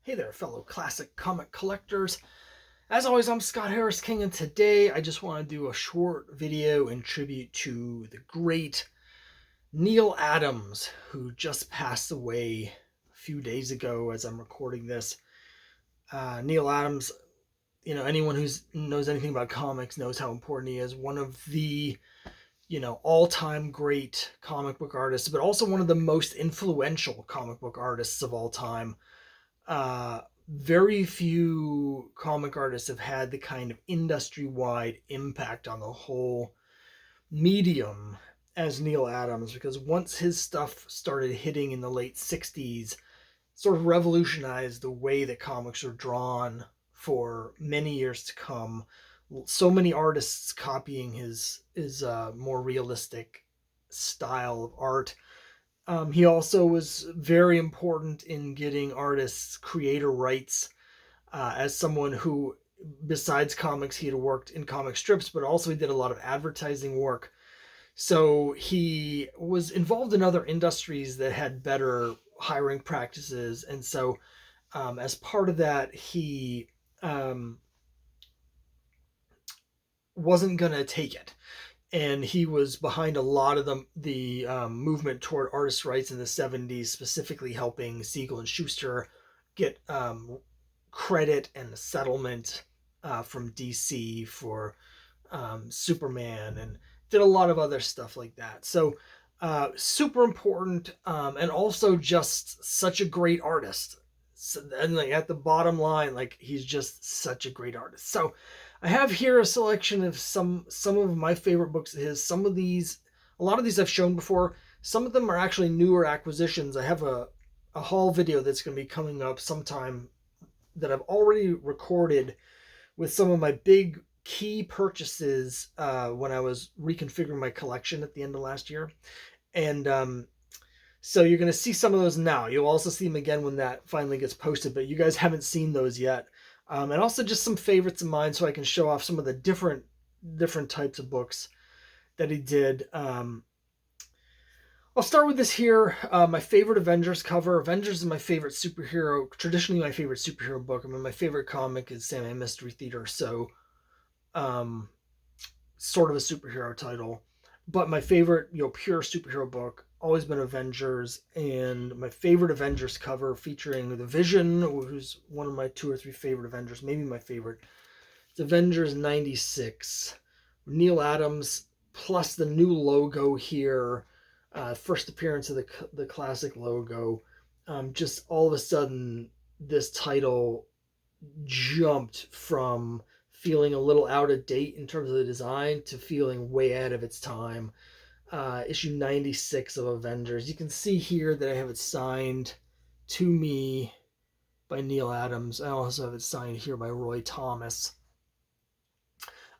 Hey there, fellow classic comic collectors. As always, I'm Scott Harris King, and today I just want to do a short video in tribute to the great Neal Adams, who just passed away a few days ago as I'm recording this. Neal Adams, anyone who knows anything about comics knows how important he is. One of the, all-time great comic book artists, but also one of the most influential comic book artists of all time. Very few comic artists have had the kind of industry-wide impact on the whole medium as Neal Adams, because once his stuff started hitting in the late 60s, sort of revolutionized the way that comics are drawn for many years to come. So many artists copying his more realistic style of art. He also was very important in getting artists creator rights, as someone who, besides comics, he had worked in comic strips, but also he did a lot of advertising work. So he was involved in other industries that had better hiring practices. And so as part of that, he wasn't going to take it. And he was behind a lot of the movement toward artist rights in the 70s, specifically helping Siegel and Schuster get credit and a settlement from DC for Superman, and did a lot of other stuff like that. So super important, and also just such a great artist. So, and like at the bottom line, like he's just such a great artist. So I have here a selection of some of my favorite books of his. Some of these, a lot of these I've shown before. Some of them are actually newer acquisitions. I have a haul video that's going to be coming up sometime that I've already recorded with some of my big key purchases when I was reconfiguring my collection at the end of last year. And so you're going to see some of those now. You'll also see them again when that finally gets posted, but you guys haven't seen those yet. And also just some favorites of mine, so I can show off some of the different types of books that he did. I'll start with this here. My favorite Avengers cover. Avengers is my favorite superhero, traditionally my favorite superhero book. I mean, my favorite comic is Sandman Mystery Theater, so sort of a superhero title. But my favorite, pure superhero book, always been Avengers. And my favorite Avengers cover, featuring the Vision, who's one of my 2 or 3 favorite Avengers, maybe my favorite. It's Avengers 96. Neal Adams, plus the new logo here. First appearance of the classic logo. Just all of a sudden, this title jumped from feeling a little out of date in terms of the design to feeling way ahead of its time. Issue 96 of Avengers. You can see here that I have it signed to me by Neal Adams. I also have it signed here by Roy Thomas.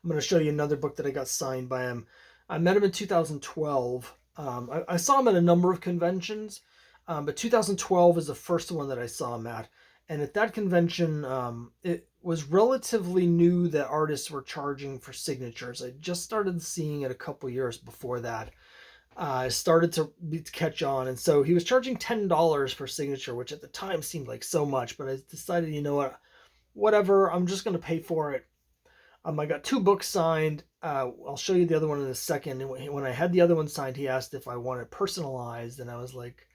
I'm going to show you another book that I got signed by him. I met him in 2012. I saw him at a number of conventions, but 2012 is the first one that I saw him at. And at that convention, it was relatively new that artists were charging for signatures. I just started seeing it a couple years before that. I started to catch on, and so he was charging $10 per signature, which at the time seemed like so much, but I decided, you know what, whatever, I'm just going to pay for it. I got 2 books signed. I'll show you the other one in a second. And when I had the other one signed, he asked if I wanted personalized, and I was like,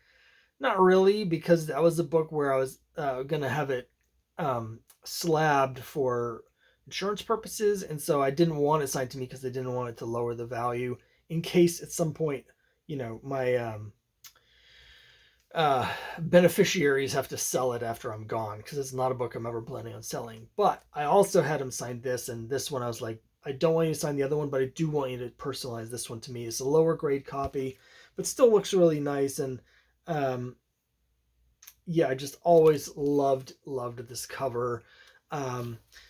not really, because that was the book where I was going to have it slabbed for insurance purposes, and so I didn't want it signed to me because I didn't want it to lower the value in case at some point, my beneficiaries have to sell it after I'm gone, because it's not a book I'm ever planning on selling. But I also had him sign this, and this one I was like, I don't want you to sign the other one, but I do want you to personalize this one to me. It's a lower grade copy, but still looks really nice. And yeah, I just always loved this cover.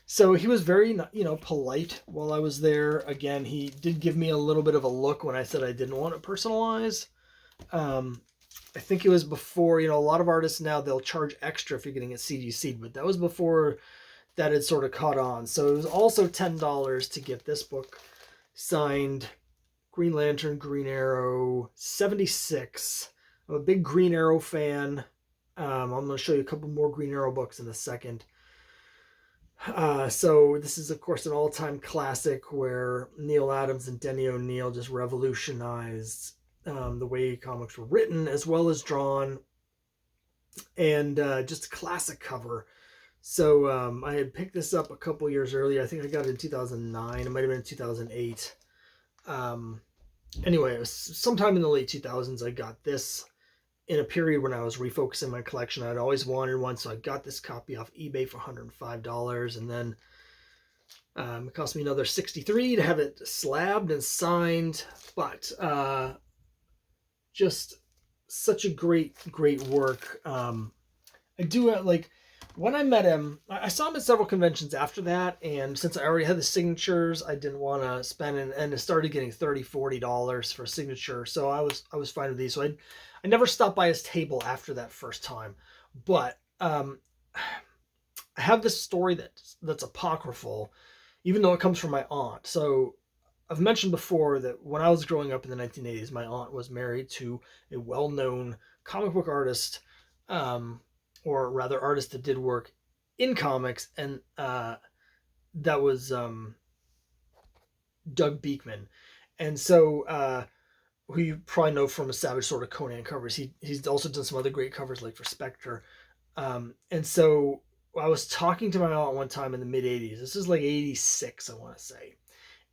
So he was very, polite while I was there. Again, he did give me a little bit of a look when I said I didn't want to personalize. I think it was before, a lot of artists now, they'll charge extra if you're getting it CGC'd, but that was before that had sort of caught on. So it was also $10 to get this book signed. Green Lantern, Green Arrow, 76. I'm a big Green Arrow fan. I'm going to show you a couple more Green Arrow books in a second. So this is, of course, an all-time classic where Neal Adams and Denny O'Neil just revolutionized the way comics were written as well as drawn, and just a classic cover. So I had picked this up a couple years earlier. I think I got it in 2009. It might have been in 2008. Anyway, it was sometime in the late 2000s I got this in a period when I was refocusing my collection. I'd always wanted one, so I got this copy off eBay for $105, and then it cost me another $63 to have it slabbed and signed. But just such a great work. I do like when I met him, I saw him at several conventions after that, and since I already had the signatures, I didn't want to spend, and it started getting $30-$40 for a signature, so I was fine with these. So I never stopped by his table after that first time, but I have this story that's apocryphal, even though it comes from my aunt. So I've mentioned before that when I was growing up in the 1980s, my aunt was married to a well-known comic book artist, or rather artist that did work in comics, and that was Doug Beekman. And so who you probably know from a Savage Sword of Conan covers. He's also done some other great covers like for Spectre. And so I was talking to my aunt one time in the mid 80s. This is like 86, I want to say.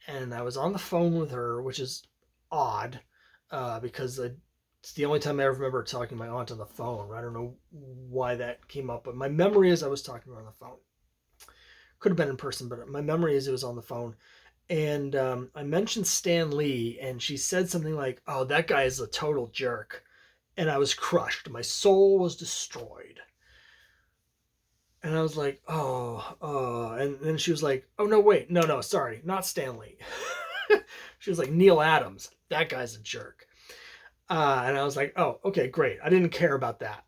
And I was on the phone with her, which is odd because it's the only time I ever remember talking to my aunt on the phone. I don't know why that came up, but my memory is I was talking to her on the phone. Could have been in person, but my memory is it was on the phone. And I mentioned Stan Lee, and she said something like, "Oh, that guy is a total jerk." And I was crushed. My soul was destroyed. And I was like, oh. And then she was like, "Oh, no, wait. No, sorry. Not Stan Lee." She was like, "Neal Adams. That guy's a jerk." And I was like, "Oh, okay, great." I didn't care about that.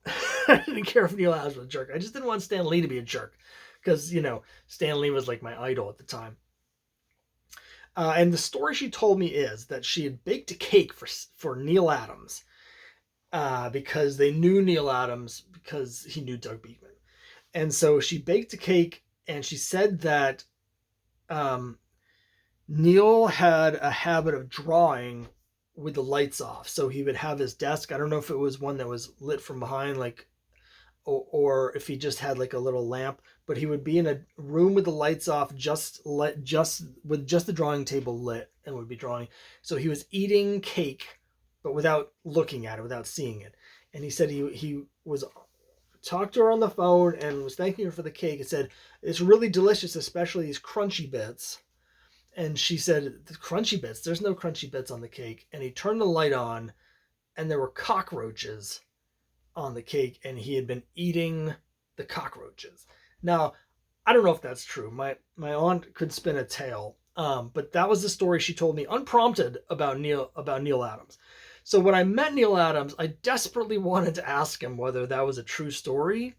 I didn't care if Neal Adams was a jerk. I just didn't want Stan Lee to be a jerk because, Stan Lee was like my idol at the time. And the story she told me is that she had baked a cake for Neal Adams because they knew Neal Adams because he knew Doug Beekman. And so she baked a cake, and she said that Neal had a habit of drawing with the lights off. So he would have his desk. I don't know if it was one that was lit from behind, like, or if he just had like a little lamp, but he would be in a room with the lights off, just with just the drawing table lit, and would be drawing. So he was eating cake, but without looking at it, without seeing it. And he said he was talked to her on the phone and was thanking her for the cake and said, "It's really delicious, especially these crunchy bits." And she said, "The crunchy bits? There's no crunchy bits on the cake." And he turned the light on, and there were cockroaches on the cake, and he had been eating the cockroaches. Now, I don't know if that's true. My aunt could spin a tale, but that was the story she told me unprompted about Neal Adams. So when I met Neal Adams, I desperately wanted to ask him whether that was a true story,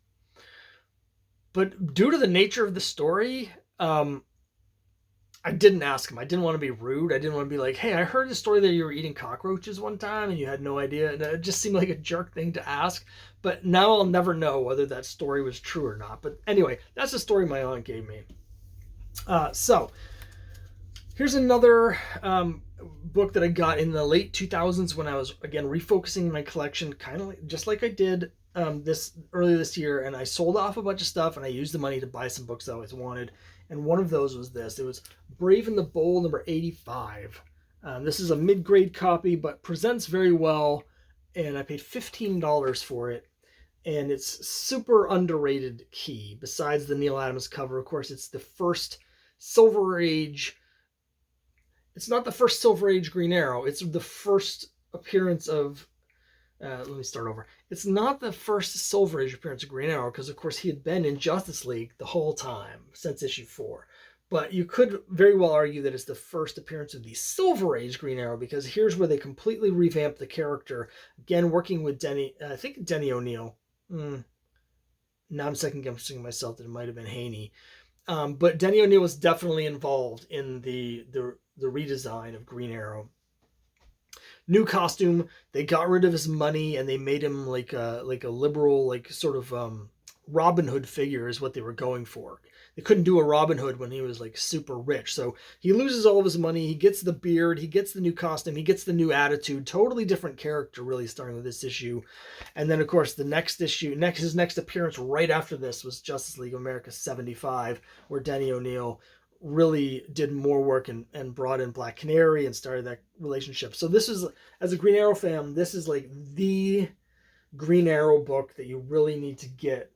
but due to the nature of the story, I didn't ask him. I didn't want to be rude. I didn't want to be like, "Hey, I heard the story that you were eating cockroaches one time and you had no idea." And it just seemed like a jerk thing to ask. But now I'll never know whether that story was true or not. But anyway, that's the story my aunt gave me. So here's another book that I got in the late 2000s when I was, again, refocusing my collection, kind of just like I did earlier this year. And I sold off a bunch of stuff, and I used the money to buy some books that I always wanted. And one of those was this. It was Brave and the Bold, number 85. This is a mid-grade copy, but presents very well, and I paid $15 for it. And it's super underrated key. Besides the Neal Adams cover, of course, it's the first Silver Age. It's not the first Silver Age Green Arrow. It's the first appearance of... let me start over. It's not the first Silver Age appearance of Green Arrow, because, of course, he had been in Justice League the whole time, since issue 4. But you could very well argue that it's the first appearance of the Silver Age Green Arrow, because here's where they completely revamped the character. Again, working with Denny O'Neil. Now I'm second-guessing myself that it might have been Haney. But Denny O'Neil was definitely involved in the redesign of Green Arrow. New costume. They got rid of his money and they made him like a liberal, like sort of Robin Hood figure is what they were going for. They couldn't do a Robin Hood when he was like super rich. So he loses all of his money. He gets the beard. He gets the new costume. He gets the new attitude. Totally different character, really, starting with this issue. And then, of course, the next issue, his next appearance right after this was Justice League of America 75, where Denny O'Neil really did more work and brought in Black Canary and started that relationship. So this is, as a Green Arrow fan, this is like the Green Arrow book that you really need to get.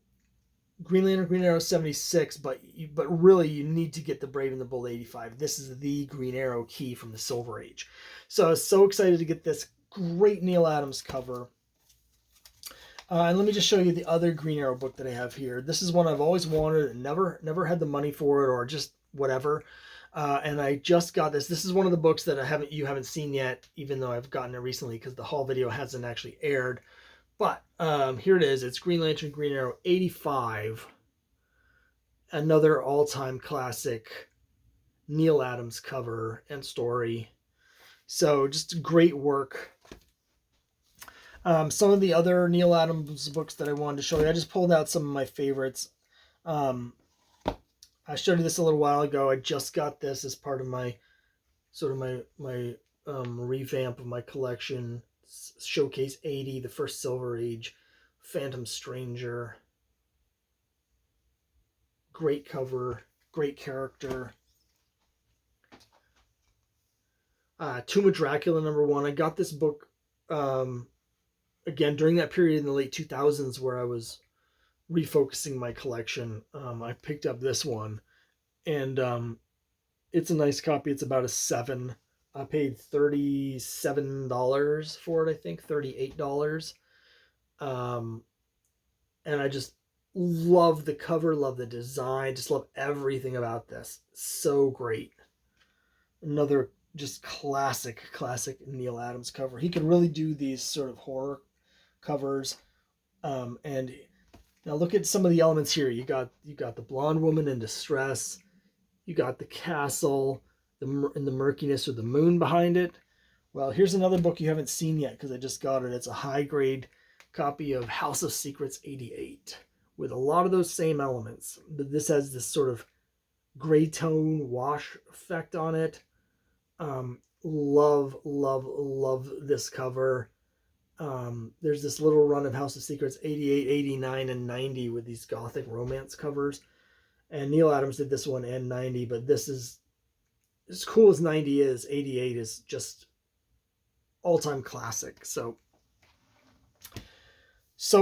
Green Lantern, Green Arrow 76, but really you need to get the Brave and the Bold 85. This is the Green Arrow key from the Silver Age. So I was so excited to get this great Neal Adams cover. And let me just show you the other Green Arrow book that I have here. This is one I've always wanted and never had the money for it, or just whatever. And I just got this. This is one of the books that you haven't seen yet, even though I've gotten it recently because the haul video hasn't actually aired. But here it is. It's Green Lantern, Green Arrow 85. Another all-time classic Neal Adams cover and story. So just great work. Some of the other Neal Adams books that I wanted to show you, I just pulled out some of my favorites. I showed you this a little while ago. I just got this as part of my revamp of my collection. Showcase 80, the first Silver Age, Phantom Stranger. Great cover, great character. Tomb of Dracula #1. I got this book again during that period in the late 2000s where I was refocusing my collection. I picked up this one, and it's a nice copy. It's about a 7. I paid $37 for it, I think, $38. And I just love the cover, love the design, just love everything about this. So great. Another just classic Neal Adams cover. He could really do these sort of horror covers. And now look at some of the elements here. You got the blonde woman in distress. You got the castle, in the murkiness with the moon behind it. Well, here's another book you haven't seen yet because I just got it. It's a high-grade copy of House of Secrets 88 with a lot of those same elements. But this has this sort of gray tone wash effect on it. Love this cover. There's this little run of House of Secrets 88, 89, and 90 with these gothic romance covers. And Neal Adams did this one and 90, but this is, as cool as 90 is, 88 is just all-time classic. So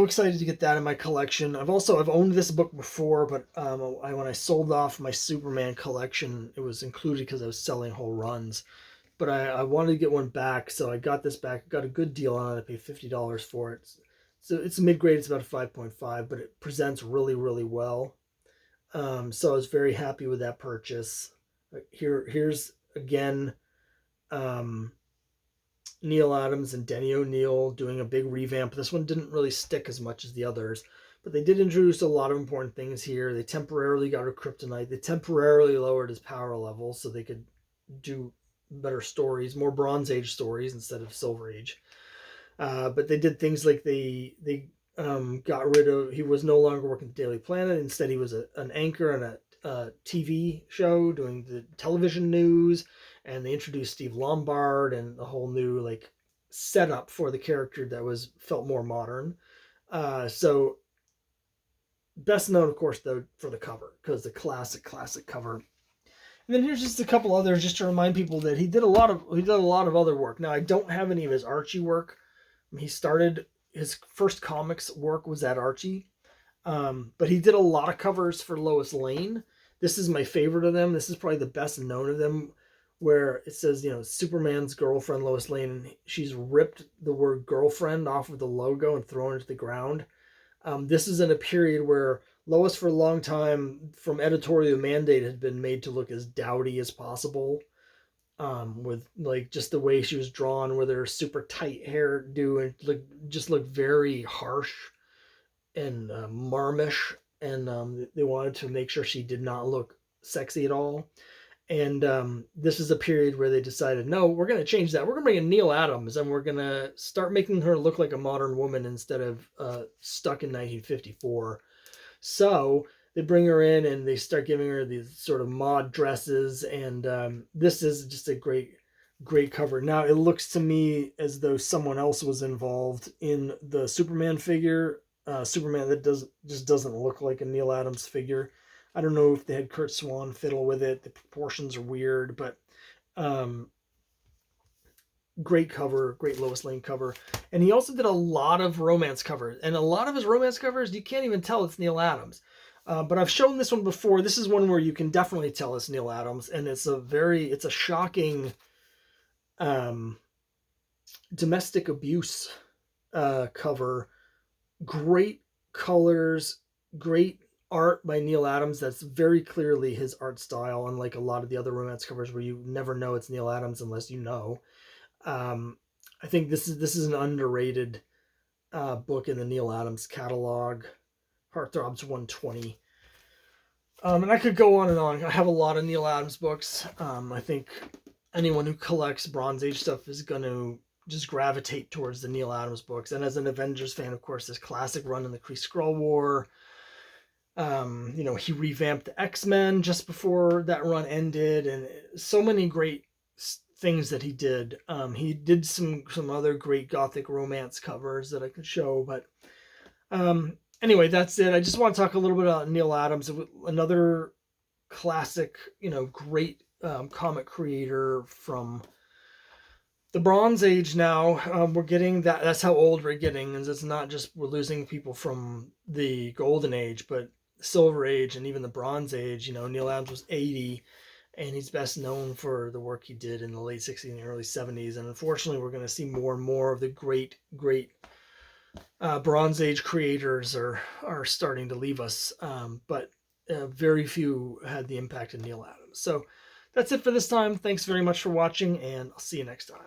excited to get that in my collection. I've owned this book before, but when I sold off my Superman collection, it was included because I was selling whole runs. But I wanted to get one back, so I got this back. Got a good deal on it. I paid $50 for it. So it's mid-grade. It's about a 5.5, but it presents really, really well. So I was very happy with that purchase. Here's again Neal Adams and Denny O'Neil doing a big revamp. This one didn't really stick as much as the others, but they did introduce a lot of important things here. They temporarily got rid of Kryptonite. They temporarily lowered his power level so they could do better stories, more Bronze Age stories instead of Silver Age. But they did things like they got rid of, he was no longer working at the Daily Planet. Instead, he was an anchor on a TV show doing the television news, and they introduced Steve Lombard and a whole new like setup for the character that felt more modern. So best known, of course, though, for the cover, because the classic cover. And then here's just a couple others, just to remind people that he did a lot of other work. Now I don't have any of his Archie work. He started, his first comics work was at Archie, but he did a lot of covers for Lois Lane. This is my favorite of them. This is probably the best known of them, where it says, Superman's girlfriend, Lois Lane, and she's ripped the word girlfriend off of the logo and thrown it to the ground. This is in a period where Lois, for a long time, from editorial mandate, had been made to look as dowdy as possible, with like just the way she was drawn with her super tight hairdo, and looked very harsh and marmish, and they wanted to make sure she did not look sexy at all. And this is a period where they decided, no, we're going to change that. We're going to bring in Neal Adams, and we're going to start making her look like a modern woman instead of stuck in 1954. So they bring her in and they start giving her these sort of mod dresses, and this is just a great cover. Now it looks to me as though someone else was involved in the Superman figure. Superman that just doesn't look like a Neal Adams figure. I don't know if they had Kurt Swan fiddle with it. The proportions are weird, but um, great cover, great Lois Lane cover. And he also did a lot of romance covers. And a lot of his romance covers, you can't even tell it's Neal Adams. But I've shown this one before. This is one where you can definitely tell it's Neal Adams. And it's a shocking domestic abuse cover. Great colors, great art by Neal Adams. That's very clearly his art style, unlike a lot of the other romance covers where you never know it's Neal Adams unless you know. I think this is an underrated book in the Neal Adams catalog. Heartthrobs 120. And I could go on and on. I have a lot of Neal Adams books. I think anyone who collects Bronze Age stuff is going to just gravitate towards the Neal Adams books. And as an Avengers fan, of course, this classic run in the Kree-Skrull War. He revamped the X-Men just before that run ended, and so many great things that he did. He did some other great Gothic romance covers that I could show, but anyway, that's it. I just want to talk a little bit about Neal Adams, another classic, great comic creator from the Bronze Age. Now we're getting that. That's how old we're getting, and it's not just we're losing people from the Golden Age, but the Silver Age and even the Bronze Age. Neal Adams was 80, and he's best known for the work he did in the late 60s and early 70s. And unfortunately, we're going to see more and more of the great Bronze Age creators are starting to leave us, but very few had the impact of Neal Adams. So that's it for this time. Thanks very much for watching, and I'll see you next time.